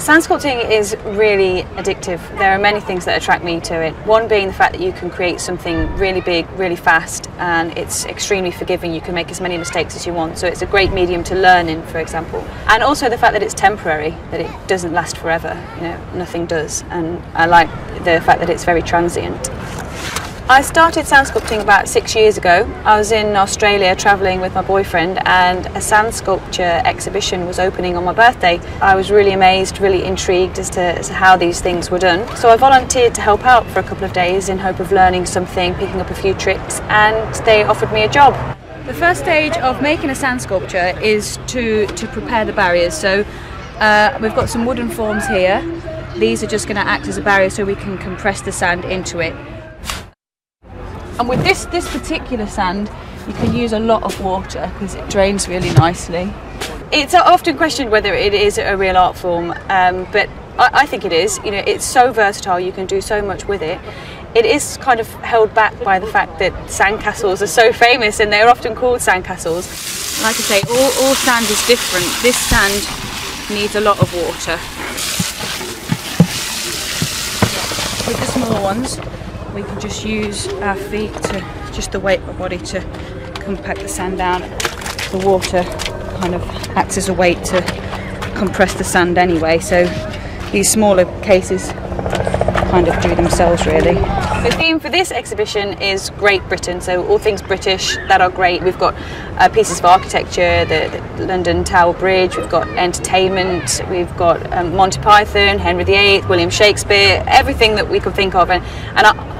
Sand sculpting is really addictive. There are many things that attract me to it. One being the fact that you can create something really big, really fast, and it's extremely forgiving. You can make as many mistakes as you want, so it's a great medium to learn in, for example. And also the fact that it's temporary, that it doesn't last forever. You know, nothing does, and I like the fact that it's very transient. I started sand sculpting about 6 years ago. I was in Australia travelling with my boyfriend, and a sand sculpture exhibition was opening on my birthday. I was really amazed, really intrigued as to how these things were done. So I volunteered to help out for a couple of days in hope of learning something, picking up a few tricks, and they offered me a job. The first stage of making a sand sculpture is to prepare the barriers. So we've got some wooden forms here. These are just going to act as a barrier so we can compress the sand into it. And with this particular sand, you can use a lot of water because it drains really nicely. It's often questioned whether it is a real art form, but I think it is. You know, it's so versatile, you can do so much with it. It is kind of held back by the fact that sandcastles are so famous, and they're often called sandcastles. Like I say, all sand is different. This sand needs a lot of water. With the smaller ones, we can just use our feet to, just the weight of our body to compact the sand down. The water kind of acts as a weight to compress the sand anyway, so these smaller cases kind of do themselves really. The theme for this exhibition is Great Britain, so all things British that are great. We've got pieces of architecture, the London Tower Bridge, we've got entertainment, we've got Monty Python, Henry VIII, William Shakespeare, everything that we could think of, and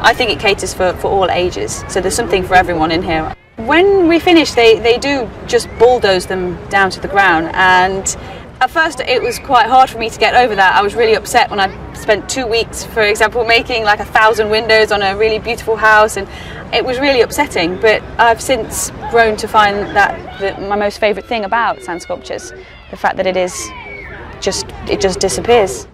I think it caters for all ages, so there's something for everyone in here. When we finish, they do just bulldoze them down to the ground, and at first it was quite hard for me to get over that. I was really upset when I spent 2 weeks, for example, making like 1,000 windows on a really beautiful house, and it was really upsetting, but I've since grown to find that my most favourite thing about sand sculptures, the fact that it just disappears.